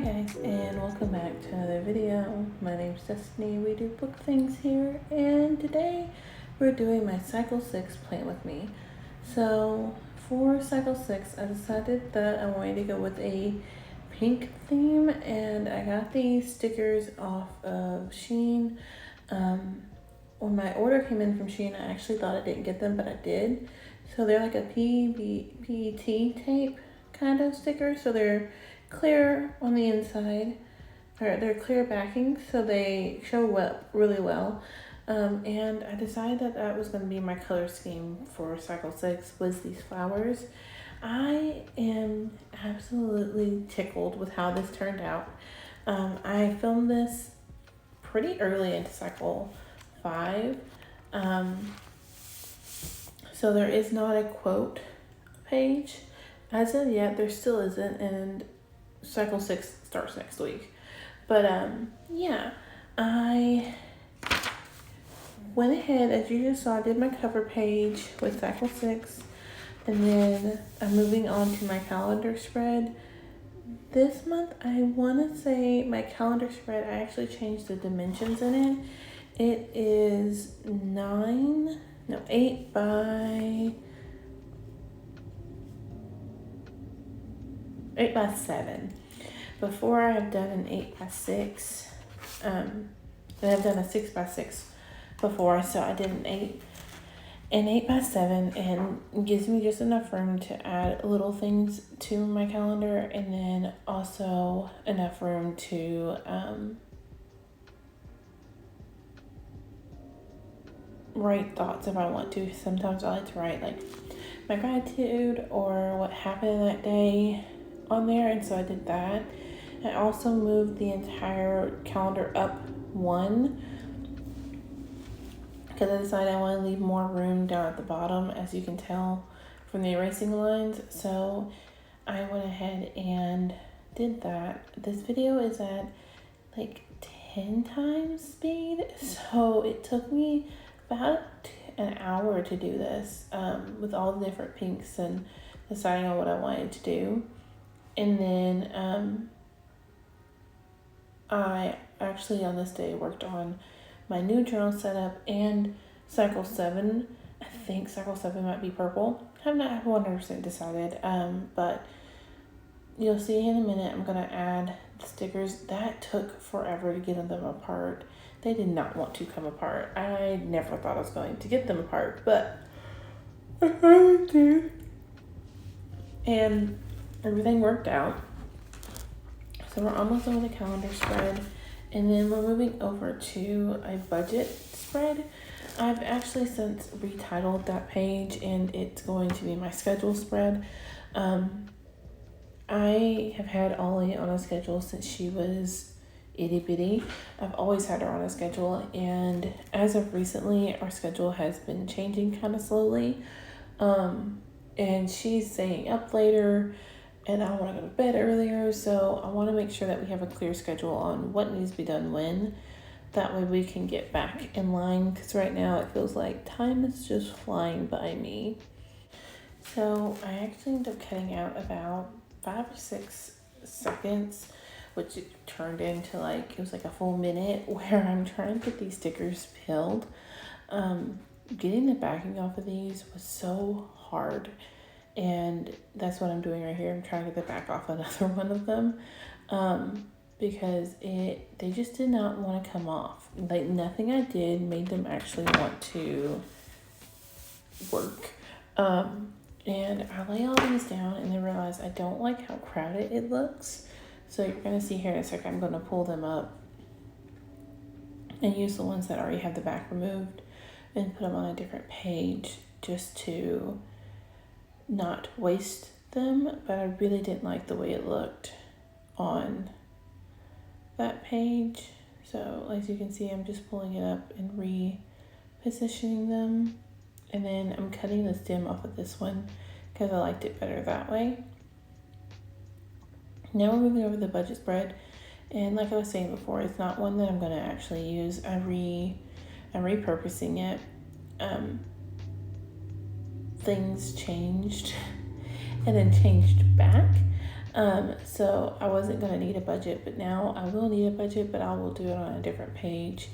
guys, and welcome back to another video. My name's Destiny. We do book things here, and today we're doing my Cycle 6 Plant With Me. So for Cycle 6, I decided that I wanted to go with a pink theme, and I got these stickers off of Shein. When my order came in from Shein, I actually thought I didn't get them, but I did. So they're like a PET tape kind of sticker, so they're clear on the inside, or they're clear backing, so they show up really well. And I decided that that was going to be my color scheme for Cycle 6 was these flowers. I am absolutely tickled with how this turned out. I filmed this pretty early into Cycle 5. So there is not a quote page. As of yet, there still isn't, and Cycle 6 starts next week. But yeah, I went ahead, as you just saw, I did my cover page with Cycle 6, and then I'm moving on to my calendar spread. This month, I want to say my calendar spread, I actually changed the dimensions in it. It is 8 by 7. Before I've done an 8 by 6, and I've done a 6 by 6 before, so I did an 8 by 7, and it gives me just enough room to add little things to my calendar, and then also enough room to write thoughts if I want to. Sometimes I like to write like my gratitude or what happened that day on there, and so I did that. I also moved the entire calendar up one because I decided I want to leave more room down at the bottom, as you can tell from the erasing lines. So I went ahead and did that. This video is at like 10 times speed, so it took me about an hour to do this, with all the different pinks and deciding on what I wanted to do. And then I actually on this day worked on my new journal setup and Cycle 7. I think Cycle 7 might be purple. I'm not 100% decided, but you'll see in a minute. I'm going to add the stickers. That took forever to get them apart. They did not want to come apart. I never thought I was going to get them apart, but I finally did. And everything worked out. So we're almost over the calendar spread, and then we're moving over to a budget spread. I've actually since retitled that page, and it's going to be my schedule spread. I have had Ollie on a schedule since she was itty bitty. I've always had her on a schedule, and as of recently, our schedule has been changing kind of slowly. And she's staying up later, and I want to go to bed earlier, so I want to make sure that we have a clear schedule on what needs to be done when. That way we can get back in line, because right now it feels like time is just flying by me. So I actually ended up cutting out about 5 or 6 seconds, which it turned into like, it was like a full minute, where I'm trying to get these stickers peeled. Getting the backing off of these was so hard, and that's what I'm doing right here. I'm trying to get the back off another one of them, because they just did not want to come off. Like, nothing I did made them actually want to work. And I lay all these down, and then realize I don't like how crowded it looks. So you're going to see here in a second, I'm going to pull them up and use the ones that already have the back removed and put them on a different page, just to not waste them. But I really didn't like the way it looked on that page. So as you can see, I'm just pulling it up and repositioning them. And then I'm cutting the stem off of this one because I liked it better that way. Now we're moving over to the budget spread. And like I was saying before, it's not one that I'm going to actually use. I'm repurposing it. Things changed and then changed back. So I wasn't gonna need a budget, but now I will need a budget, but I will do it on a different page.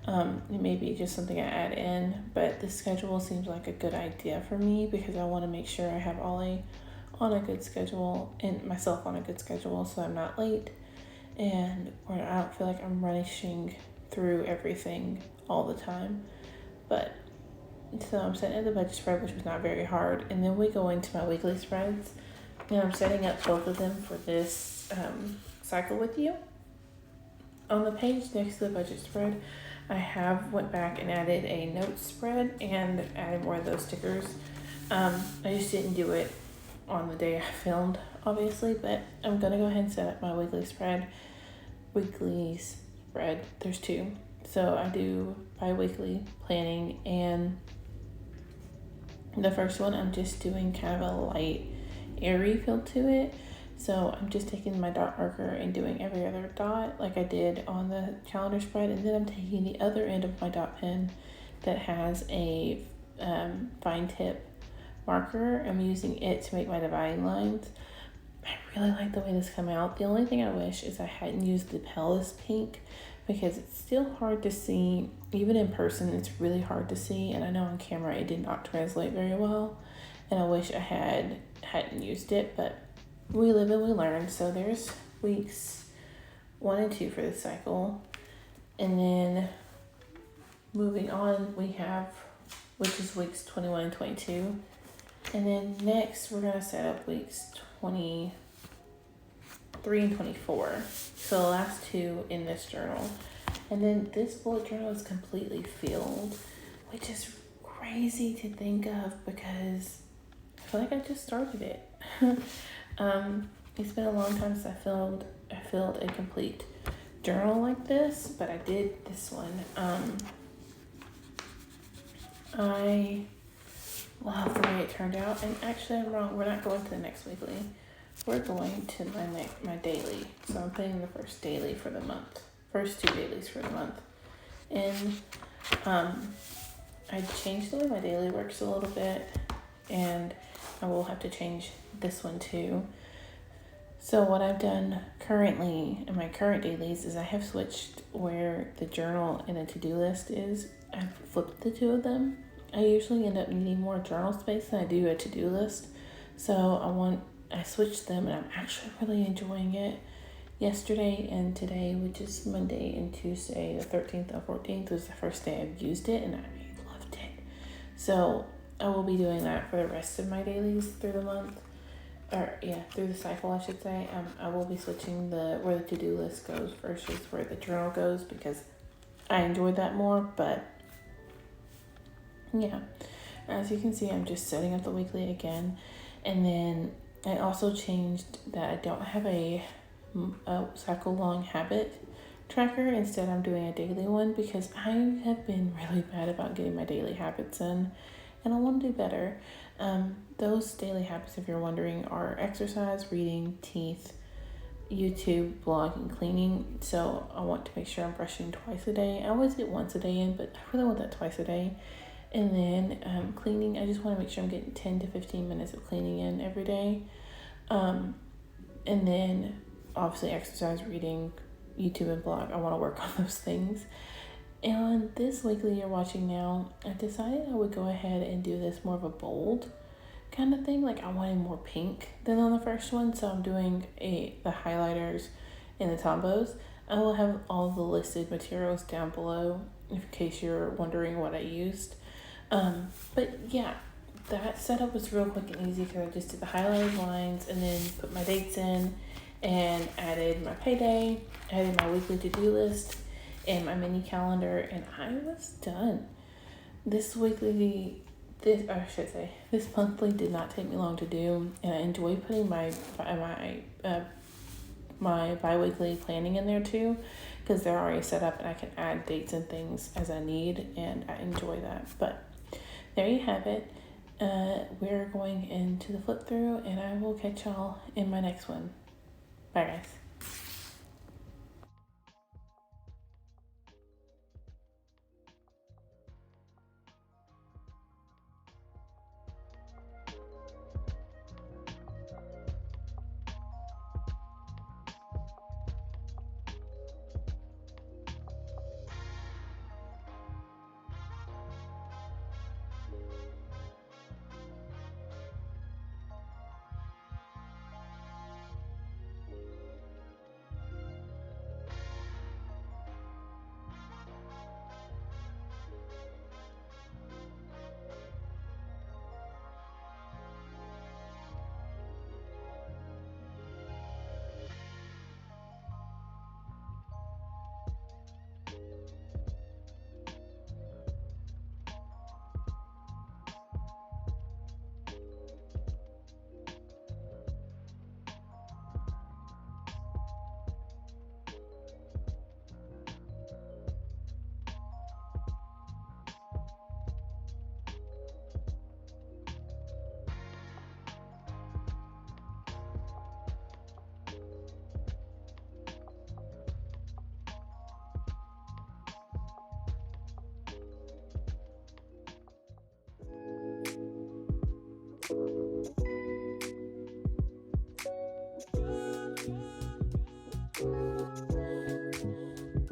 It may be just something I add in, but the schedule seems like a good idea for me because I want to make sure I have Ollie on a good schedule and myself on a good schedule so I'm not late and where I don't feel like I'm rushing through everything all the time. But so I'm setting up the budget spread, which was not very hard, and then we go into my weekly spreads, and I'm setting up both of them for this cycle with you. On the page next to the budget spread, I have went back and added a notes spread and added more of those stickers. I just didn't do it on the day I filmed, obviously, but I'm gonna go ahead and set up my weekly spread. There's two. So I do bi-weekly planning, and the first one I'm just doing kind of a light, airy feel to it. So I'm just taking my dot marker and doing every other dot like I did on the calendar spread, and then I'm taking the other end of my dot pen that has a fine tip marker. I'm using it to make my dividing lines. I really like the way this came out. The only thing I wish is I hadn't used the Palace pink because it's still hard to see. Even in person, it's really hard to see, and I know on camera it did not translate very well, and I wish I hadn't used it, but we live and we learn. So there's weeks 1 and 2 for this cycle, and then moving on we have, which is weeks 21 and 22, and then next we're gonna set up weeks 23 and 24. So the last two in this journal, and then this bullet journal is completely filled, which is crazy to think of because I feel like I just started it. It's been a long time since I filled a complete journal like this, but I did this one. I love the way it turned out, and actually I'm wrong. We're not going to the next weekly. We're going to my daily. So I'm putting the first daily for the month, first 2 dailies for the month, and I changed the way my daily works a little bit, and I will have to change this one too. So what I've done currently in my current dailies is I have switched where the journal and the to-do list is. I've flipped the two of them. I usually end up needing more journal space than I do a to-do list. So I switched them, and I'm actually really enjoying it. Yesterday and today, which is Monday and Tuesday, the 13th and 14th, was the first day I've used it, and I loved it. So I will be doing that for the rest of my dailies through the month. Through the cycle, I should say. I will be switching where the to-do list goes versus where the journal goes because I enjoyed that more. But yeah, as you can see, I'm just setting up the weekly again, and then I also changed that I don't have a cycle long habit tracker. Instead, I'm doing a daily one because I have been really bad about getting my daily habits in, and I want to do better. Those daily habits, if you're wondering, are exercise, reading, teeth, YouTube, blog, and cleaning. So I want to make sure I'm brushing twice a day. I always get once a day in, but I really want that twice a day. And then cleaning, I just want to make sure I'm getting 10 to 15 minutes of cleaning in every day. And then obviously exercise, reading, YouTube, and blog. I want to work on those things. And this weekly you're watching now, I decided I would go ahead and do this more of a bold kind of thing. Like I wanted more pink than on the first one. So I'm doing the highlighters and the Tombos. I will have all the listed materials down below in case you're wondering what I used. But yeah, that setup was real quick and easy because I just did the highlighted lines and then put my dates in and added my payday, added my weekly to-do list and my mini calendar, and I was done. This monthly did not take me long to do, and I enjoy putting my bi-weekly planning in there too because they're already set up and I can add dates and things as I need, and I enjoy that. But there you have it. We're going into the flip through, and I will catch y'all in my next one. Bye guys.